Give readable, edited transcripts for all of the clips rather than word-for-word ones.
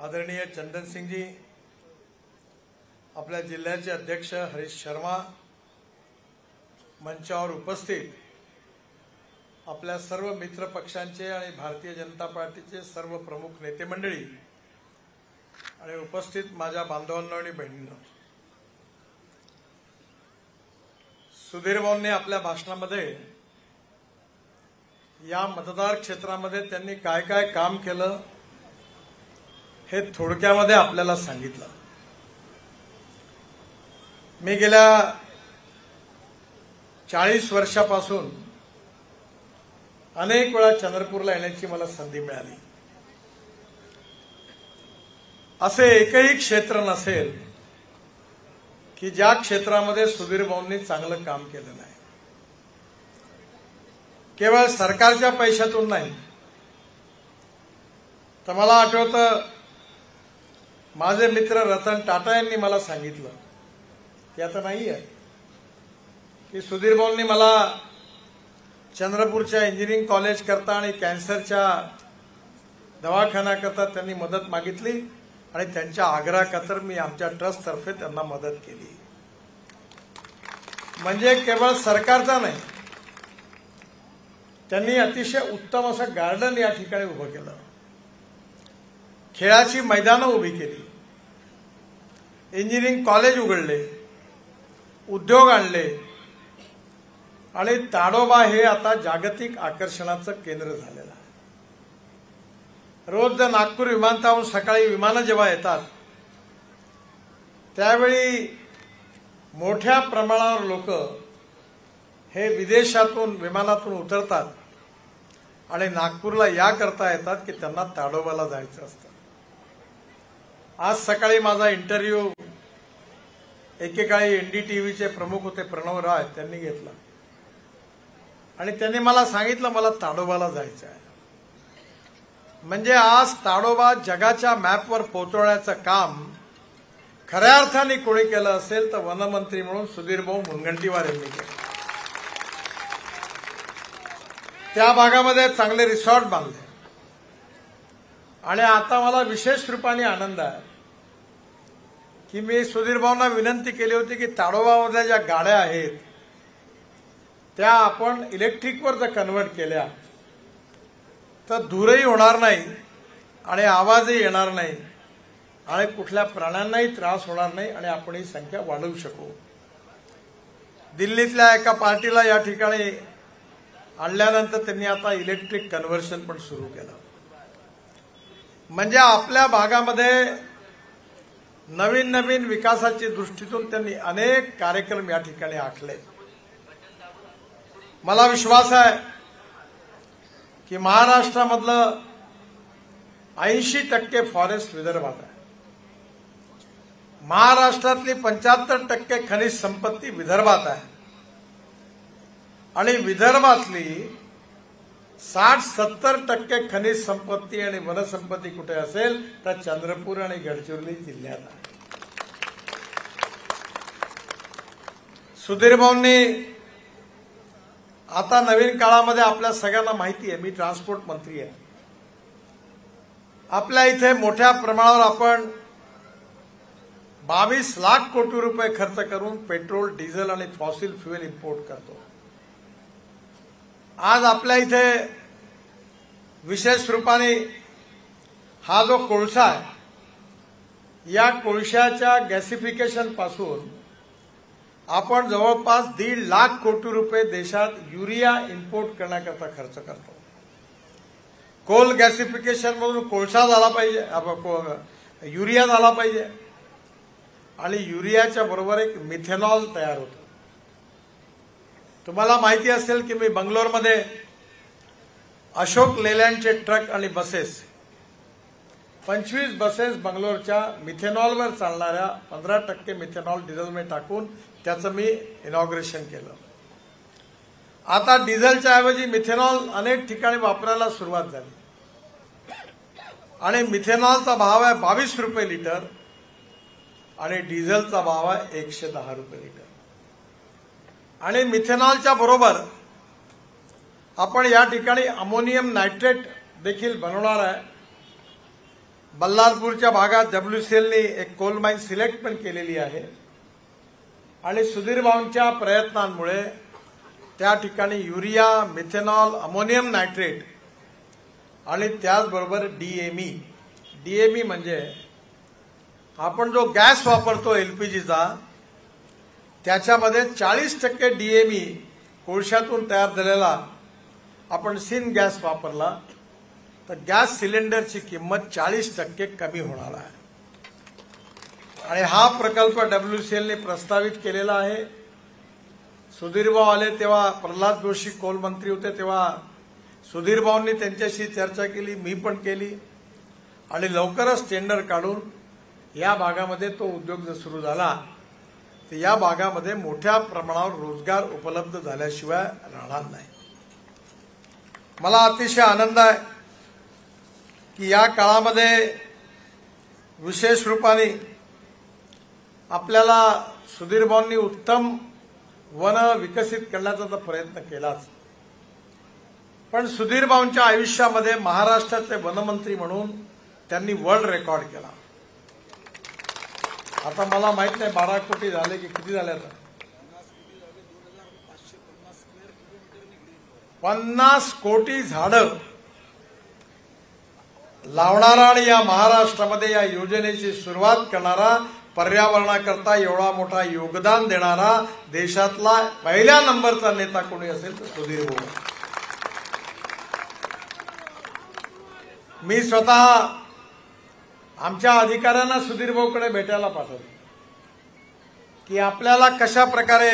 आदरणीय चंदन सिंह जी, आपल्या जिल्ह्याचे अध्यक्ष हरीश शर्मा, मंचावर उपस्थित आपल्या सर्व मित्र पक्षांचे आणि भारतीय जनता पार्टीचे सर्व प्रमुख नेते मंडळी आणि उपस्थित माझ्या बांधवांनो आणि बहिणींनो, सुधीर भाऊंनी आपल्या भाषणामध्ये या मतदार क्षेत्रामध्ये त्यांनी काय काय काम केलं हे थोडक्यामध्ये आपल्याला सांगितलं। मी गेल्या 40 वर्षापासून अनेक वेळा चंद्रपूरला येण्याची मला संधी मिळाली। असे एकही क्षेत्र नसेल की ज्या क्षेत्रामध्ये सुधीर भाऊंनी चांगलं काम केलं नाही। केवळ सरकारच्या पैशातून नाही, तर मला आठवतं माझे मित्र रतन टाटा यांनी मला सांगितलं की आता नाही आहे की सुधीर भाऊंनी मला चंद्रपूरच्या इंजिनिअरिंग कॉलेज करता आणि कॅन्सरच्या दवाखाना करता त्यांनी मदत मागितली आणि त्यांच्या आग्रहाखातर मी आमच्या ट्रस्ट तर्फे त्यांना मदत केली। म्हणजे केवळ सरकारचा नाही, त्यांनी अतिशय उत्तम असं गार्डन या ठिकाणी उभं केलं, खेळाची मैदानं उभी केली, इंजिनिअरिंग कॉलेज उघडले, उद्योग आणले आणि ताडोबा हे आता जागतिक आकर्षणाचं केंद्र झालेलं आहे। रोज नागपूर विमानतळावरून सकाळी विमानं जेव्हा येतात त्यावेळी मोठ्या प्रमाणावर लोक हे विदेशातून विमानातून उतरतात आणि नागपूरला या करता येतात की त्यांना ताडोबाला जायचं असतं। आज सकाळी माझा इंटरव्ह्यू एकेकाळी NDTVचे प्रमुख होते प्रणव राय त्यांनी घेतला आणि त्यांनी मला सांगितलं मला ताडोबाला जायचं आहे। म्हणजे आज ताडोबा जगाच्या मॅपवर पोहोचवण्याचं काम खऱ्या अर्थाने कोणी केलं असेल तर वनमंत्री म्हणून सुधीर भाऊ मुनगंटीवार यांनी केलं। त्या भागामध्ये चांगले रिसॉर्ट बांधले आणि आता मला विशेष रूपाने आनंद आहे की मी सुधीर भाऊंना विनंती केली होती की ताडोबामधल्या ज्या गाड्या आहेत त्या आपण इलेक्ट्रिकवर जर कन्वर्ट केल्या तर धूरही होणार नाही आणि आवाजही येणार नाही आणि कुठल्या प्राण्यांनाही त्रास होणार नाही आणि आपण ही संख्या वाढवू शकू। दिल्लीतल्या एका पार्टीला या ठिकाणी आणल्यानंतर त्यांनी आता इलेक्ट्रिक कन्व्हर्शन पण सुरू केलं। म्हणजे आपल्या भागामध्ये नवीन नवीन विकासाची दृष्टीतून त्यांनी अनेक कार्यक्रम या ठिकाणी आखले। मला विश्वास आहे की महाराष्ट्रामधलं 80% फॉरेस्ट विदर्भात आहे, महाराष्ट्रातली 75% खनिज संपत्ती विदर्भात आहे आणि विदर्भातली 60-70% खनिज संपत्ती आणि वनसंपत्ती कुठे असेल तर चंद्रपूर आणि गडचिरोली जिल्ह्यात आहे। सुधीर भाऊंनी आता नवीन काळामध्ये आपल्या सगळ्यांना माहिती आहे मी ट्रान्सपोर्ट मंत्री आहे, आपल्या इथे मोठ्या प्रमाणावर आपण 22 लाख कोटी रुपये खर्च करून पेट्रोल, डिझेल आणि फॉसिल फ्युएल इम्पोर्ट करतो। आज आपल्या इथे विशेष रूपाने हा जो कोळसा आहे या कोळशाच्या गॅसिफिकेशन पासून आपण जवळपास 1.5 लाख कोटी रुपये देशात युरिया इम्पोर्ट करण्याकरता खर्च करतो। कोल गॅसिफिकेशन मधून कोळसा झाला पाहिजे, युरिया झाला पाहिजे आणि युरियाच्या बरोबर एक मिथेनॉल तयार होतो। तुम्हाला माहिती असेल की मी बंगलोरमध्ये अशोक लेलँडचे ट्रक आणि बसेस 25 बसेस बंगलोरच्या मिथेनॉलवर चालणाऱ्या 15% मिथेनॉल डिझेलमध्ये टाकून त्याचं मी इनॉग्रेशन केलं। आता डिझेलच्या ऐवजी मिथेनॉल अनेक ठिकाणी वापरायला सुरुवात झाली आणि मिथेनॉलचा भाव आहे 22 रुपये लिटर आणि डिझेलचा भाव आहे 110 रुपये लिटर। आणि मिथेनॉलच्या बरोबर आपण या ठिकाणी अमोनियम नायट्रेट देखील बनवणार आहे। बल्लारपूरच्या भागात WCLने एक कोल माइन सिलेक्ट पण केलेली आहे आणि सुधीर भाऊंच्या प्रयत्नांमुळे त्या ठिकाणी युरिया, मिथेनॉल, अमोनियम नायट्रेट आणि त्याचबरोबर DME म्हणजे आपण जो गॅस वापरतो LPGचा त्याच्यामध्ये 40% DME कोळशातून तयार झालेला आपण सिन गॅस वापरला तर गॅस सिलेंडरची किंमत 40% कमी होणार आहे आणि हा प्रकल्प WCLने प्रस्तावित केलेला आहे। सुधीर भाऊ आले तेव्हा प्रल्हाद जोशी कोल मंत्री होते तेव्हा सुधीर भाऊंनी त्यांच्याशी चर्चा केली, मी पण केली आणि लवकरच टेंडर काढून या भागामध्ये तो उद्योग जर सुरू झाला तर या भागामध्ये मोठ्या प्रमाणावर रोजगार उपलब्ध झाल्याशिवाय राहणार नाही। मला अतिशय आनंद आहे की या काळामध्ये विशेष रूपाने आपल्याला सुधीर भाऊंनी उत्तम वन विकसित करण्याचा प्रयत्न केलाच, पण सुधीर भाऊंच्या आयुष्यामध्ये महाराष्ट्राचे वनमंत्री म्हणून त्यांनी वर्ल्ड रेकॉर्ड केला। आता मला माहित नाही 12 कोटी झाले की किती झाले, आता 50 कोटी झाडं लावणारा आणि या महाराष्ट्रामध्ये या योजनेची सुरुवात करणारा, पर्यावरणाकरता एवढा मोठा योगदान देणारा देशातला पहिल्या नंबरचा नेता कोणी असेल तर सुधीर भाऊ। मी स्वतः आमच्या अधिकाऱ्यांना सुधीर भाऊकडे भेटायला पाठवलं की आपल्याला कशा प्रकारे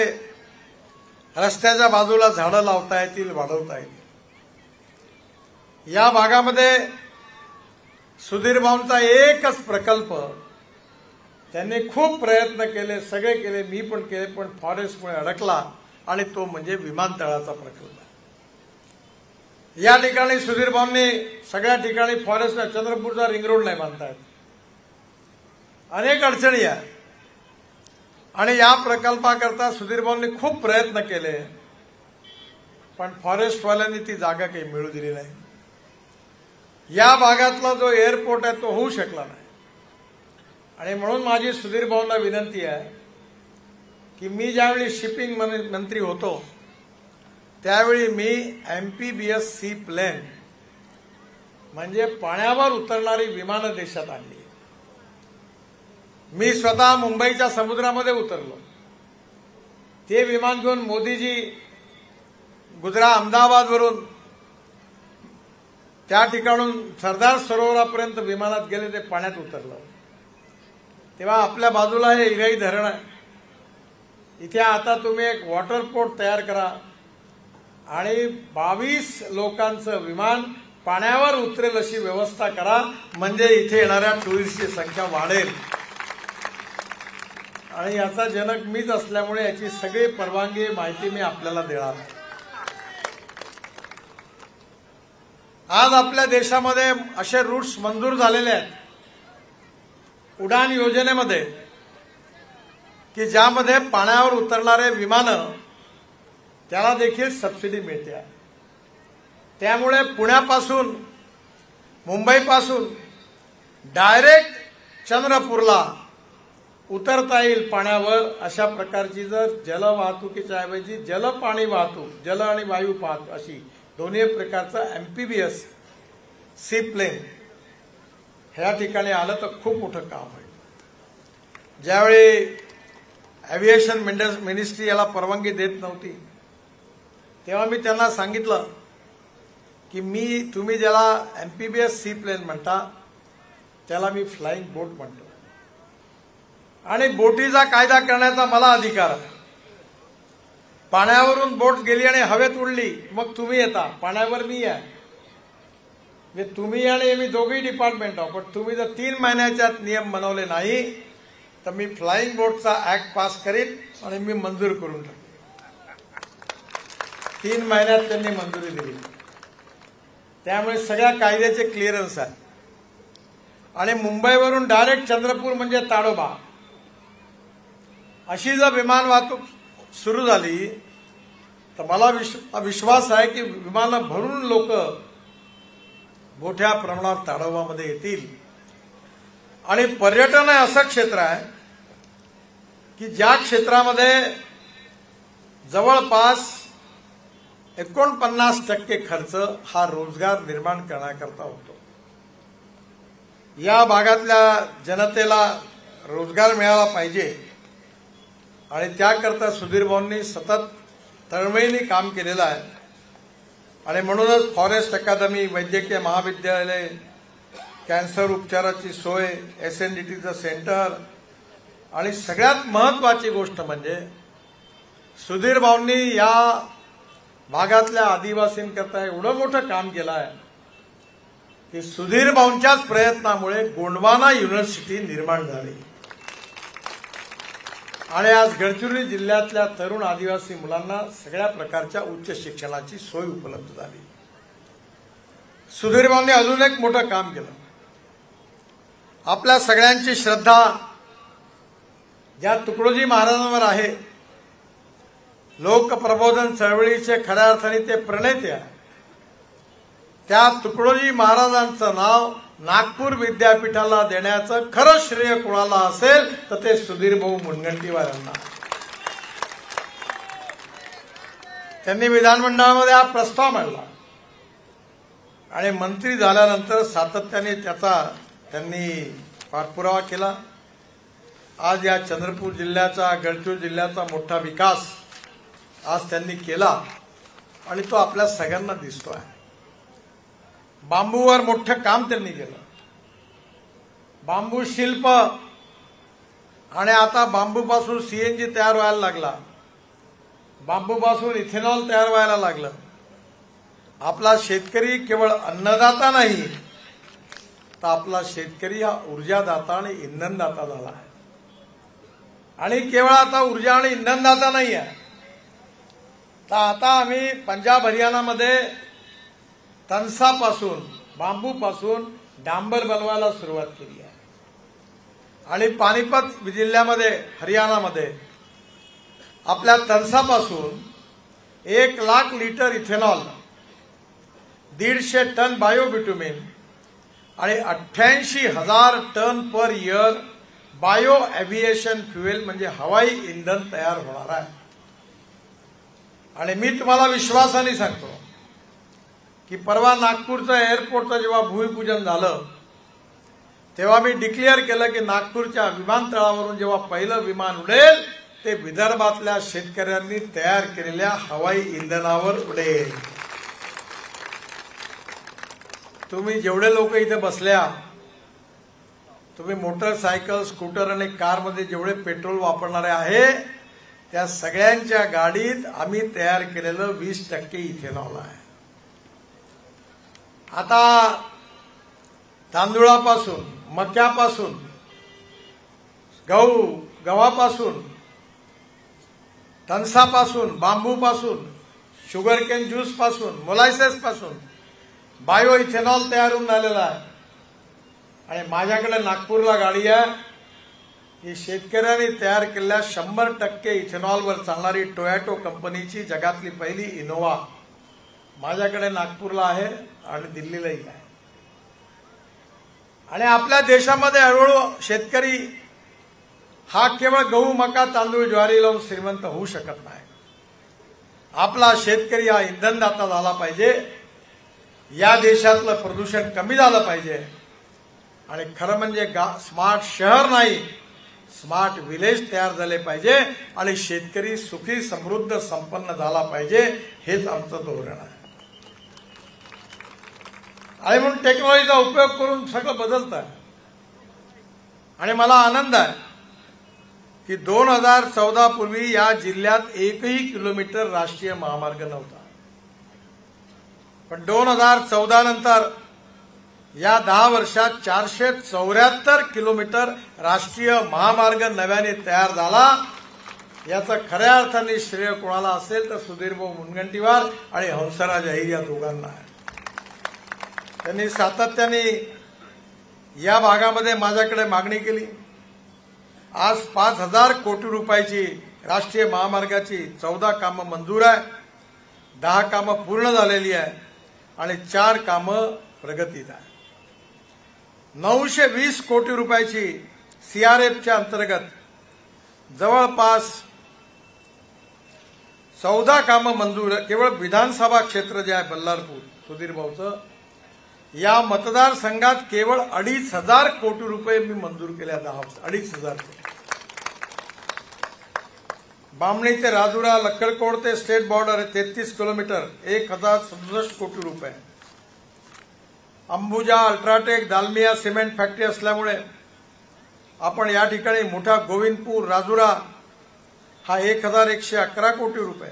रस्त्याच्या बाजूला झाडं लावता येतील, वाढवता येतील। या भागामध्ये सुधीर भाऊंचा एकच प्रकल्प त्यांनी खूप प्रयत्न केले, सगळे केले, मी पण केले, पण फॉरेस्टमुळे अडकला आणि तो म्हणजे विमानतळाचा प्रकल्प। या ठिकाणी सुधीर भाऊंनी सगळ्या ठिकाणी फॉरेस्ट, चंद्रपूरचा रिंग रोड नाही बांधतायत, अनेक अडचणी आहेत आणि या प्रकल्पाकरता सुधीर भाऊंनी खूप प्रयत्न केले, पण फॉरेस्टवाल्यांनी ती जागा काही मिळू दिली नाही। या भागातला जो एअरपोर्ट आहे तो होऊ शकला नाही आणि म्हणून माझी सुधीर भाऊंना विनंती आहे की मी ज्यावेळी शिपिंग मंत्री होतो त्यावेळी मी MPBS सी प्लेन म्हणजे पाण्यावर उतरणारी विमानं देशात आणली। मी स्वतः मुंबईच्या समुद्रामध्ये उतरलो, ते विमान घेऊन मोदीजी अहमदाबाद वरून त्या ठिकाणून सरदार सरोवरापर्यंत विमानात गेले, ते पाण्यात उतरलं। तेव्हा आपल्या बाजूला हे इराई धरण आहे, इथे आता तुम्ही एक वॉटर पोर्ट तयार करा आणि 22 लोकांचं विमान पाण्यावर उतरेल अशी व्यवस्था करा, म्हणजे इथे येणाऱ्या टुरिस्टची संख्या वाढेल आणि याचा जनक मीच असल्यामुळे याची सगळी परवानगी माहिती मी आपल्याला देणार आहे। आज आपल्या देशामध्ये असे रूट्स मंजूर झालेले आहेत उडान योजनेमध्ये की ज्यामध्ये पाण्यावर उतरणारे विमानं त्याला देखील सबसिडी मिळते। त्यामुळे पुण्यापासून, मुंबईपासून डायरेक्ट चंद्रपूरला उतरता येईल पाण्यावर, अशा प्रकारची जर जलवाहतुकीच्या ऐवजी जलपाणी वाहतूक, जल आणि वायू वाहतूक अशी दोन्ही प्रकारचा MPBS सी प्लेन ह्या ठिकाणी आलं तर खूप मोठं काम होईल। ज्यावेळी एव्हिएशन मिनिस्ट्री याला परवानगी देत नव्हती तेव्हा मी त्यांना सांगितलं की तुम्ही ज्याला MPBS सी प्लेन म्हणता त्याला मी फ्लाइंग बोट म्हणतो आणि बोटीचा कायदा करण्याचा मला अधिकार आहे। पाण्यावरून बोट गेली आणि हवेत उडली मग तुम्ही येता, पाण्यावर मी आहे, म्हणजे तुम्ही आणि मी दोघेही डिपार्टमेंट आहोत, पण तुम्ही जर 3 महिन्याच्या नियम बनवले नाही तर मी फ्लाइंग बोटचा ऍक्ट पास करीन आणि मी मंजूर करून टाकेन। 3 महिन्यात त्यांनी मंजुरी दिली, त्यामुळे सगळ्या कायद्याचे क्लिअरन्स आहे आणि मुंबईवरून डायरेक्ट चंद्रपूर म्हणजे ताडोबा अशी जर विमान वाहतूक सुरू झाली तर मला विश्वास आहे की विमानं भरून लोक मोठ्या प्रमाणात ताडोबामध्ये येतील आणि पर्यटन हे असं क्षेत्र आहे की ज्या क्षेत्रामध्ये जवळपास 49% खर्च हा रोजगार निर्माण करण्याकरता होतो। या भागातल्या जनतेला रोजगार मिळाला पाहिजे आणि त्याकरता सुधीर भाऊंनी सतत तळमळीने काम केलेलं आहे। आणि म्हणूनच फॉरेस्ट अकादमी, वैद्यकीय महाविद्यालय, कॅन्सर उपचाराची सोय, SNDTचं सेंटर आणि सगळ्यात महत्त्वाची गोष्ट म्हणजे सुधीर भाऊंनी या भागातल्या आदिवासींकरता एवढं मोठं काम केलं आहे की सुधीर भाऊंच्याच प्रयत्नामुळे गोंडवाना युनिव्हर्सिटी निर्माण झाली आणि आज गडचिरोली जिल्ह्यातल्या तरुण आदिवासी मुलांना सगळ्या प्रकारच्या उच्च शिक्षणाची सोय उपलब्ध झाली। सुधीर भाऊंनी अजून एक मोठं काम केलं। आपल्या सगळ्यांची श्रद्धा ज्या तुकडोजी महाराजांवर आहे, लोकप्रबोधन चळवळीचे खऱ्या अर्थाने ते प्रणेते आहे, त्या तुकडोजी महाराजांचं नाव नागपूर विद्यापीठाला देण्याचं खरं श्रेय कोणाला असेल तर ते सुधीर भाऊ मुनगंटीवार यांना। त्यांनी विधानमंडळामध्ये हा प्रस्ताव मांडला आणि मंत्री झाल्यानंतर सातत्याने त्याचा त्यांनी पाठपुरावा केला। आज या चंद्रपूर जिल्ह्याचा, गडचिरोली जिल्ह्याचा मोठा विकास आज त्यांनी केला आणि तो आपल्या सगळ्यांना दिसतो आहे। बांबूवर मोठं काम त्यांनी केलं, बांबू शिल्प, आणि आता बांबूपासून CNG तयार व्हायला लागला, बांबूपासून इथेनॉल तयार व्हायला लागलं। आपला शेतकरी केवळ अन्नदाता नाही तर आपला शेतकरी हा ऊर्जादाता आणि इंधनदाता झाला आहे। आणि केवळ आता ऊर्जा आणि इंधनदाता नाही आहे तर आता आम्ही पंजाब हरियाणामध्ये तणसापासून, बांबूपासून डांबर बनवायला सुरुवात केली आहे आणि पानिपत जिल्ह्यामध्ये, हरियाणामध्ये आपल्या तणसापासून 1 lakh litre ethanol, 150 ton biobitumen आणि 88,000 ton per year bio aviation fuel म्हणजे हवाई इंधन तयार होणार आहे। आणि मी तुम्हाला विश्वासाने सांगतो की परवा नागपूरचं एअरपोर्टचं जेव्हा भूमिपूजन झालं तेव्हा मी डिक्लेअर केलं की नागपूरच्या विमानतळावरून जेव्हा पहिलं विमान उडेल ते विदर्भातल्या शेतकऱ्यांनी तयार केलेल्या हवाई इंधनावर उडेल। तुम्ही जेवढे लोक इथे बसल्या, तुम्ही मोटरसायकल, स्कूटर आणि कारमध्ये जेवढे पेट्रोल वापरणारे आहे त्या सगळ्यांच्या गाडीत आम्ही तयार केलेलं 20% इथेनॉल आहे। आता तांदूळापासून, मक्यापासून, गव्हापासून, तणसापासून, बांबूपासून, शुगरकेन ज्यूस पासून, मोलायसेस पासून बायो इथेनॉल तयार होऊन राहिलेला आहे। आणि माझ्याकडे नागपूरला गाडी आहे ही शेतकऱ्यांनी तयार केलेल्या 100% इथेनॉलवर चालणारी टोयोटो कंपनीची जगातली पहिली इनोवा माझ्याकडे नागपूरला आहे आणि दिल्लीलाही आहे। आणि आपल्या देशामध्ये हळूहळू शेतकरी हा केवळ गहू, मका, तांदूळ, ज्वारी लावून श्रीमंत होऊ शकत नाही। आपला शेतकरी हा इंधनदाता झाला पाहिजे, या देशातलं प्रदूषण कमी झालं पाहिजे आणि खरं म्हणजे स्मार्ट शहर नाही, स्मार्ट विलेज तयार झाले पाहिजे आणि शेतकरी सुखी, समृद्ध, संपन्न झाला पाहिजे, हेच आमचं धोरण आहे। आणि म्हणून टेक्नॉलॉजीचा उपयोग करून सगळं बदलत आहे। आणि मला आनंद आहे की 2014 पूर्वी या जिल्ह्यात एकही किलोमीटर राष्ट्रीय महामार्ग नव्हता, पण 2014 नंतर या 10 वर्षात 474 किलोमीटर राष्ट्रीय महामार्ग नव्याने तयार झाला। याचा खऱ्या अर्थाने श्रेय कोणाला असेल तर सुधीर भाऊ मुनगंटीवार आणि हंसराज अहिर या दोघांना आहे। त्यांनी सातत्याने या भागामध्ये माझ्याकडे मागणी केली। आज 5,000 कोटी रुपयाची राष्ट्रीय महामार्गाची 14 कामं मंजूर आहे, 10 कामं पूर्ण झालेली आहे आणि 4 कामं प्रगतीत आहे। 920 कोटी रुपयाची सीआरएफच्या अंतर्गत जवळपास 14 कामं मंजूर. केवळ विधानसभा क्षेत्र जे आहे बल्लारपूर सुधीर भाऊचं, या मतदारसंघात केवळ 2,500 कोटी रुपये मी मंजूर केले. 2,500 कोटी. बामणी ते राजुरा, लक्कडकोट ते स्टेट बॉर्डर 33 किलोमीटर 1,067 कोटी रुपये. Ambuja, UltraTech, Dalmia cement factory असल्यामुळे आपण या ठिकाणी मोठा गोविंदपूर, राजुरा हा 1,111 कोटी रुपये.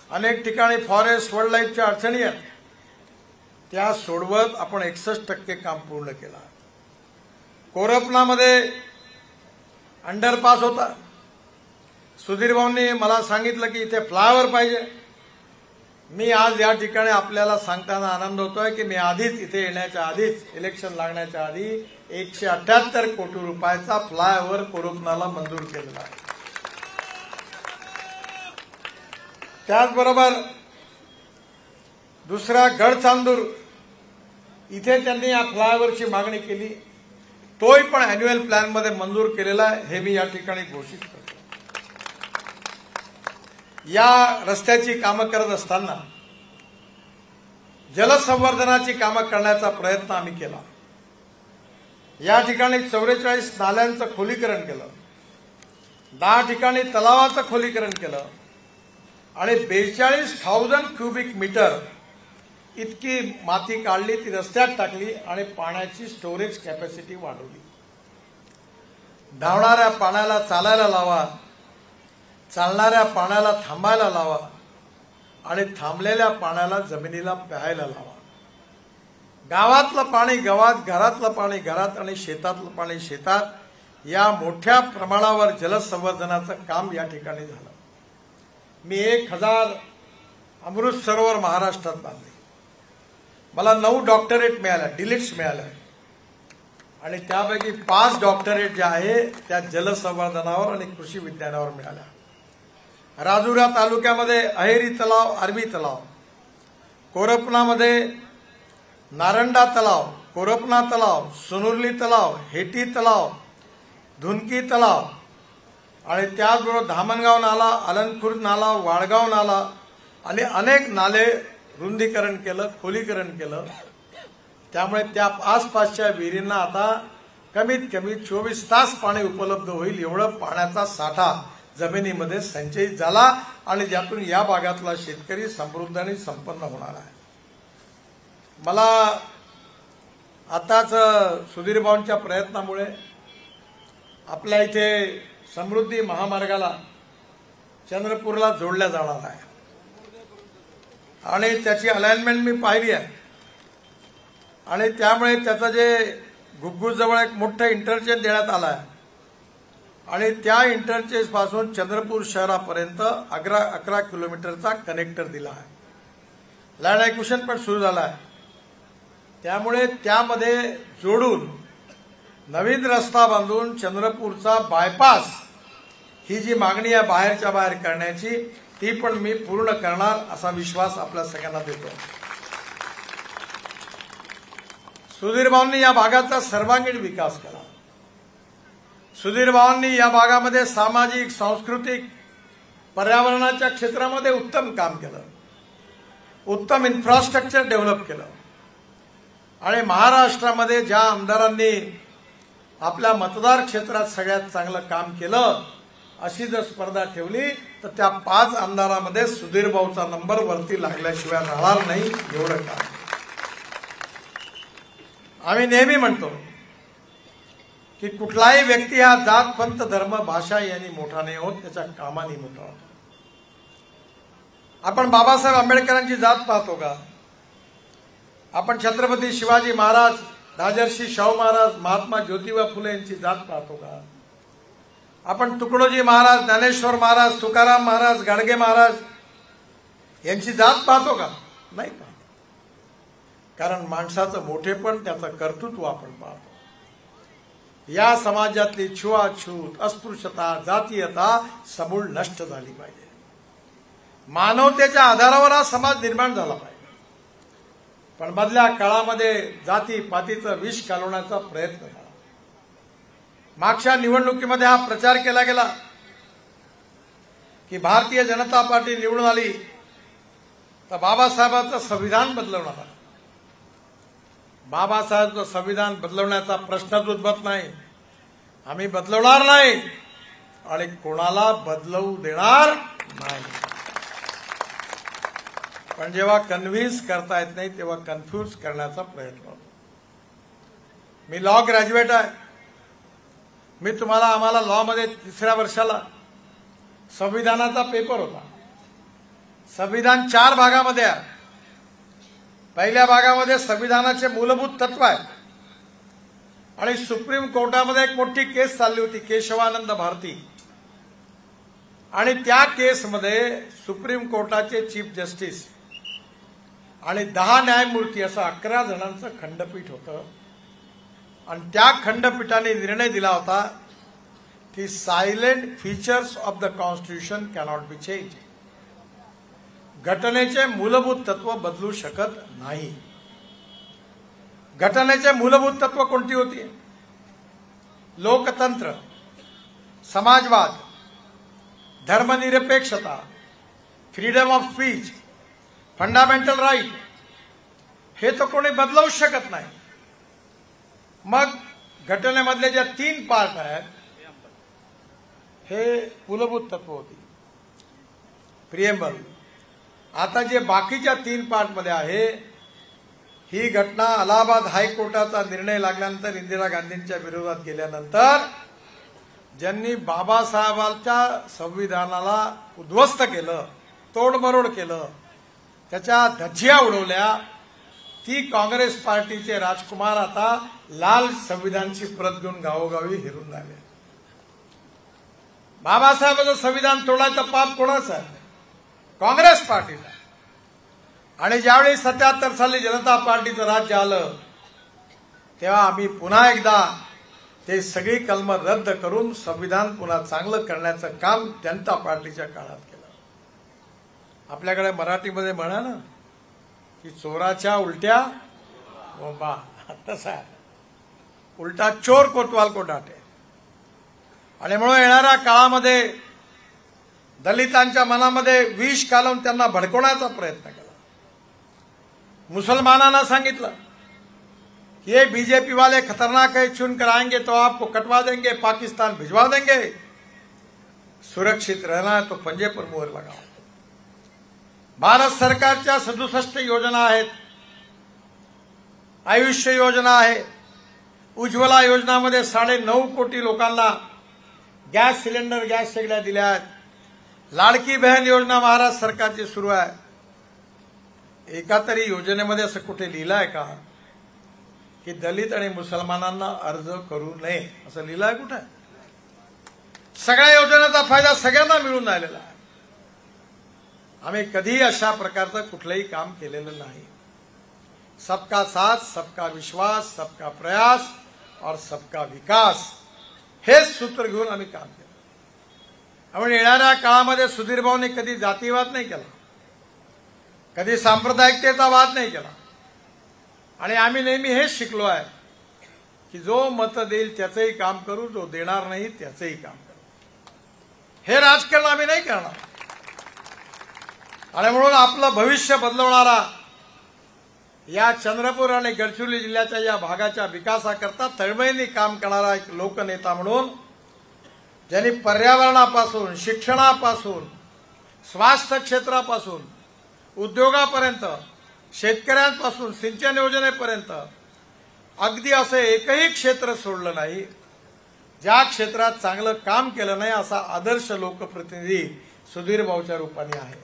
अनेक ठिकाणी फॉरेस्ट वाईल्ड लाईफच्या अडचणी आहेत, त्या सोडवत आपण 61% काम पूर्ण केलं. कोरपनामध्ये अंडरपास होता. सुधीर भाऊंनी मला सांगितलं की इथे फ्लायओव्हर पाहिजे. मी आज या ठिकाणी आपल्याला सांगताना आनंद होतोय की मी आधीच इथे येण्याच्या आधीच, इलेक्शन लागण्याच्या आधी 178 कोटी रुपयाचा फ्लायओव्हर कोरपनाला मंजूर केलेला आहे. त्याचबरोबर दुसरा गडचांदूर इथे त्यांनी या फ्लायओव्हरची मागणी केली, तोही पण अॅन्युअल प्लॅनमध्ये मंजूर केलेला आहे, हे मी या ठिकाणी घोषित करतो. या रस्त्याची कामं करत असताना जलसंवर्धनाची कामं करण्याचा प्रयत्न आम्ही केला. या ठिकाणी 44 नाल्यांचं खोलीकरण केलं, 10 ठिकाणी तलावाचं खोलीकरण केलं आणि 42,000 क्युबिक मीटर इतकी माती काढली, ती रस्त्यात टाकली आणि पाण्याची स्टोरेज कॅपॅसिटी वाढवली. धावणाऱ्या पाण्याला चालायला लावा, चालणाऱ्या पाण्याला थांबायला लावा आणि थांबलेल्या पाण्याला जमिनीला प्यायला लावा. गावातलं पाणी गावात, घरातलं पाणी घरात आणि शेतातलं पाणी शेतात, या मोठ्या प्रमाणावर जलसंवर्धनाचं काम या ठिकाणी झालं. मी 1,000 अमृत सरोवर महाराष्ट्रात बांधले. मला 9 डॉक्टरेट मिळाल्या, डिलिट्स मिळाल्या आणि त्यापैकी 5 डॉक्टरेट ज्या आहे त्या जलसंवर्धनावर आणि कृषी विज्ञानावर मिळाल्या. राजुरा तालुक्यामध्ये अहेरी तलाव, आर्वी तलाव, कोरपनामध्ये नारंडा तलाव, कोरपना तलाव, सोनुर्ली तलाव, हेटी तलाव, धुनकी तलाव आणि त्याचबरोबर धामणगाव नाला, अलनखुर्द नाला, वाळगाव नाला आणि अनेक नाले रुंदीकरण केलं, खोलीकरण केलं. त्यामुळे त्या आसपासच्या विहिरींना आता कमीत कमी 24 तास पाणी उपलब्ध होईल, एवढं पाण्याचा साठा जमिनीमध्ये संचयित झाला आणि ज्यातून या भागातला शेतकरी समृद्ध आणि संपन्न होणार आहे. मला आताच सुधीर भाऊंच्या प्रयत्नामुळे आपल्या इथे समृद्धी महामार्गाला चंद्रपूरला जोडल्या जाणार आहे आणि त्याची अलाइनमेंट मी पाहिली आहे आणि त्यामुळे त्याचं जे घुग्गुसजवळ एक मोठं इंटरचेंज देण्यात आलं आहे आणि त्या इंटरचेंज पासून चंद्रपूर शहरापर्यंत 11 किलोमीटरचा कनेक्टर दिला आहे. लँड ॲक्विजिशन पण सुरू झालं आहे. त्यामुळे त्यामध्ये जोडून नवीन रस्ता बांधून चंद्रपूरचा बायपास ही जी मागणी आहे बाहेरच्या बाहेर करण्याची, ती पण मी पूर्ण करणार असा विश्वास आपल्या सगळ्यांना देतो. सुधीर भाऊंनी या भागाचा सर्वांगीण विकास केला. सुधीर भाऊंनी या भागामध्ये सामाजिक, सांस्कृतिक, पर्यावरणाच्या क्षेत्रामध्ये उत्तम काम केलं, उत्तम इन्फ्रास्ट्रक्चर डेव्हलप केलं आणि महाराष्ट्रामध्ये ज्या आमदारांनी आपल्या मतदार क्षेत्रात सगळ्यात चांगलं काम केलं अशी जर स्पर्धा ठेवली तर त्या 5 आमदारांमध्ये सुधीर भाऊचा नंबर वरती लागल्याशिवाय राहणार नाही, एवढं काम. आम्ही नेहमी म्हणतो की कुठलाही व्यक्ती हा जात, पंथ, धर्म, भाषा यांनी मोठा नाही होत, त्याच्या कामाने मोठा होतो. आपण बाबासाहेब आंबेडकरांची जात पाहतो का? आपण छत्रपती शिवाजी महाराज, राजर्षी शाहू महाराज, महात्मा ज्योतिबा फुले यांची जात पाहतो का? आपण तुकडोजी महाराज, ज्ञानेश्वर महाराज, तुकाराम महाराज, गाडगे महाराज यांची जात पाहतो का? नाही पाहतो. कारण माणसाचं मोठेपण, त्याचं कर्तृत्व आपण पाहतो. या समाजातली छुआछूत, अस्पृश्यता, जातीयता समूळ नष्ट झाली पाहिजे. मानवतेच्या आधारावर हा समाज निर्माण झाला पाहिजे. पण मधल्या काळामध्ये जाती पातीचं विष घालवण्याचा प्रयत्न झाला। मागच्या निवडणुकीमध्ये हा प्रचार केला गेला की भारतीय जनता पार्टी निवडून आली तर बाबासाहेबांचं संविधान बदलवणार आहे। बाबासाहेबांचं संविधान बदलवण्याचा प्रश्नच उद्भवत नाही, आम्ही बदलवणार नाही आणि कोणाला बदलवू देणार नाही। पण जेव्हा कन्व्हिन्स करता येत नाही तेव्हा कन्फ्यूज करण्याचा प्रयत्न होतो। मी लॉ ग्रॅज्युएट आहे, मी तुम्हाला आम्हाला लॉ मध्ये 3ऱ्या वर्षाला संविधानाचा पेपर होता। संविधान 4 भागामध्ये आहे। पहिल्या भागामध्ये संविधानाचे मूलभूत तत्व आहे आणि सुप्रीम कोर्टामध्ये एक मोठी केस चालली होती, केशवानंद भारती, आणि त्या केसमध्ये सुप्रीम कोर्टाचे चीफ जस्टिस आणि 10 न्यायमूर्ती असं 11 जणांचं खंडपीठ होतं आणि त्या खंडपीठाने निर्णय दिला होता की silent features of the constitution cannot be change. घटनेचे मूलभूत तत्व बदलू शकत नाही। घटनेचे मूलभूत तत्व कोणती होती? लोकतंत्र, समाजवाद, धर्मनिरपेक्षता, freedom of speech, fundamental right, हे तर कोणी बदलवू शकत नाही। मग घटनेमधले जे 3 पार्ट आहेत हे मूलभूत तत्व होती, प्रिएम्बल। आता जे बाकीच्या 3 पार्ट मध्ये आहे, ही घटना अलाहाबाद हायकोर्टाचा निर्णय लागल्यानंतर, इंदिरा गांधींच्या विरोधात गेल्यानंतर ज्यांनी बाबासाहेबांच्या संविधानाला उद्ध्वस्त केलं, तोडमरोड केलं, त्याच्या धज्जिया उडवल्या, ती काँग्रेस पार्टीचे राजकुमार आता लाल संविधानची प्रत घेऊन गावोगावी हिरून राहिले। बाबासाहेबांचं संविधान तोडायचं पाप कोणाचं आहे? काँग्रेस पार्टीचा। आणि ज्यावेळी 77 साली जनता पार्टीचं राज्य आलं तेव्हा आम्ही पुन्हा एकदा ते सगळी कलम रद्द करून संविधान पुन्हा चांगलं करण्याचं काम जनता पार्टीच्या काळात केलं। आपल्याकडे मराठीमध्ये म्हणा ना की चोराच्या उलट्या बोंबा, तसा आहे, उलटा चोर कोतवाल को डाटे। आणि म्हणून येणाऱ्या काळामध्ये दलितांच्या मनामध्ये विष घालून त्यांना भडकवण्याचा प्रयत्न केला। मुसलमानांना सांगितलं कि ये बीजेपी वाले खतरनाक है, चुनकर आएंगे तो आपको कटवा देंगे, पाकिस्तान भिजवा देंगे, सुरक्षित रहना है तो पंजे पर मोहर लगाओ। भारत सरकारच्या 67 योजना आहेत, आयुष्य योजना आहे, उज्ज्वला योजनामध्ये 9.5 कोटी लोकांना गॅस सिलेंडर, गॅस शेगड्या दिल्या आहेत। लाडकी बहन योजना महाराष्ट्र सरकारची सुरू आहे। एका तरी योजनेमध्ये असं कुठे लिहिलं आहे का की दलित आणि मुसलमानांना अर्ज करू नये, असं लिहिलं आहे कुठे? सगळ्या योजनेचा फायदा सगळ्यांना मिळून राहिलेला आहे। आम्ही कधी अशा प्रकारचं कुठलंही काम केलेलं नाही। सबका साथ, सबका विश्वास, सबका प्रयास और सबका विकास हे सूत्र घेऊन आम्ही काम केलं। आपण येणाऱ्या काळामध्ये सुधीर भाऊने कधी जातीवाद नाही केला, कधी सांप्रदायिकतेचा वाद नाही केला। आणि आम्ही नेहमी हेच शिकलो आहे की जो मत देईल त्याचंही काम करू, जो देणार नाही त्याचंही काम करू। हे राजकारण आम्ही नाही करणार। आणि म्हणून आपलं भविष्य बदलवणारा या चंद्रपूर आणि गडचिरोली जिल्ह्याच्या या भागाच्या विकासाकरता तळमळीने काम करणारा एक लोकनेता म्हणून, ज्यांनी पर्यावरणापासून, शिक्षणापासून, स्वास्थ्य क्षेत्रापासून, उद्योगापर्यंत, शेतकऱ्यांपासून सिंचन योजनेपर्यंत अगदी असं एकही क्षेत्र सोडलं नाही ज्या क्षेत्रात चांगलं काम केलं नाही, असा आदर्श लोकप्रतिनिधी सुधीर भाऊच्या रूपाने आहे।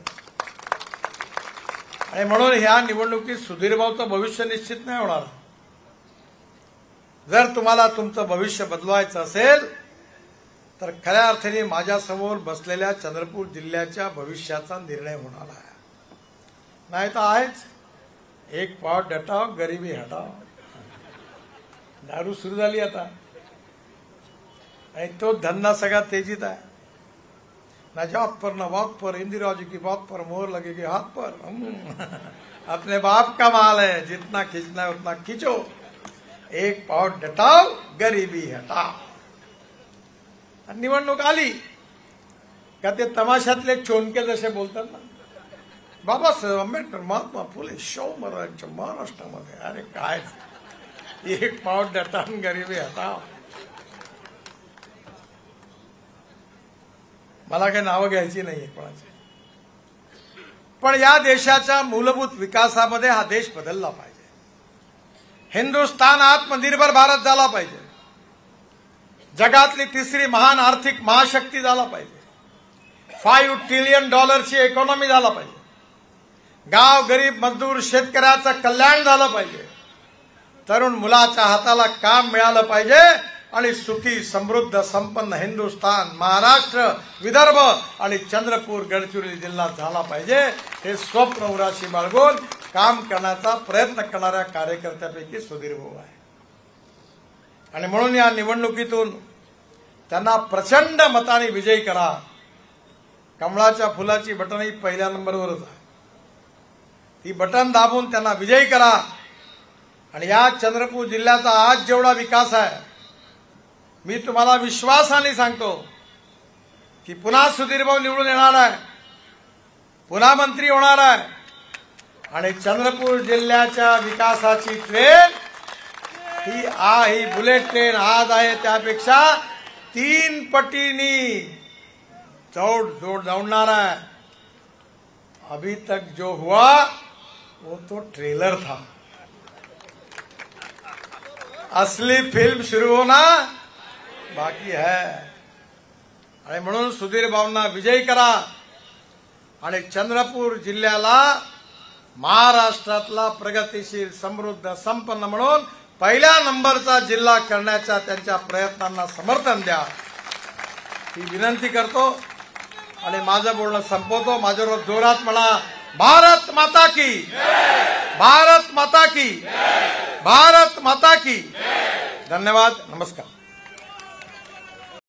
आणि म्हणून ह्या निवडणुकीत सुधीर भाऊचं भविष्य निश्चित नाही होणार। जर तुम्हाला तुमचं भविष्य बदलवायचं असेल तर खऱ्या अर्थाने माझ्यासमोर बसलेल्या चंद्रपूर जिल्ह्याच्या भविष्याचा निर्णय होणार आहे। नाही तर आहेच, एक पाव डटाव गरिबी हटाव, दारू सुरू झाली आता आणि तो धंदा सगळा तेजीत आहे। ना जात पर ना बात पर, इंदिरा जी की बात पर मोहर लगेगी हाथ पर। अपने बाप का माल है, जितना खींचना है उतना खींचो, एक पाव डटाव, गरिबी हटाव. निवडणूक आली का ते तमाशातले चोनके जसे बोलतात ना, बाबासाहेब आंबेडकर, महात्मा फुले, शाहू महाराजांच्या महाराष्ट्रामध्ये. अरे काय, एक पाव डटाव, गरिबी हटाव. मला काही नावं घ्यायची नाहीये कोणाची, पण या देशाच्या मूलभूत विकासामध्ये हा देश बदलला पाहिजे. हिंदुस्थान आत्मनिर्भर भारत झाला पाहिजे. जगातली तिसरी महान आर्थिक महाशक्ती झाला पाहिजे. $5 ट्रिलियन इकॉनॉमी झाला पाहिजे. गाव, गरीब, मजदूर, शेतकऱ्याचं कल्याण झालं पाहिजे. तरुण मुलाच्या हाताला काम मिळालं पाहिजे आणि सुखी, समृद्ध, संपन्न हिंदुस्थान, महाराष्ट्र, विदर्भ आणि चंद्रपूर, गडचिरोली जिल्हा झाला पाहिजे. हे स्वप्न उराशी बाळगून काम करण्याचा प्रयत्न करणाऱ्या कार्यकर्त्यापैकी सुधीर भाऊ आहे. आणि म्हणून या निवडणुकीतून त्यांना प्रचंड मताने विजयी करा. कमळाच्या फुलाची बटनही पहिल्या नंबरवरच आहे. ती बटन दाबून त्यांना विजयी करा. आणि या चंद्रपूर जिल्ह्याचा आज जेवढा विकास आहे, मी तुम्हाला विश्वासाने सांगतो की पुन्हा सुधीरभाऊ निवडून येणार आहे, पुन्हा मंत्री होणार आहे. आणि चंद्रपूर जिल्ह्याच्या विकासाची ट्रेन ही बुलेट ट्रेन आज आहे त्यापेक्षा 3 पटीनी दौड़णार है. अभी तक जो हुआ वो तो ट्रेलर था, असली फिल्म शुरू होना बाकी है. आणि म्हणून सुधीर भाऊंना विजयी करा आणि चंद्रपूर जिल्ह्याला महाराष्ट्रातला प्रगतिशील, समृद्ध, संपन्न म्हणून पहिल्या नंबरचा जिल्हा करण्याच्या त्यांच्या प्रयत्नांना समर्थन द्या, ही विनंती करतो. आणि माझं बोलणं संपवतो. माझ्यावर जोरात म्हणा, भारत माता की, भारत माता की, भारत माता की. धन्यवाद. नमस्कार.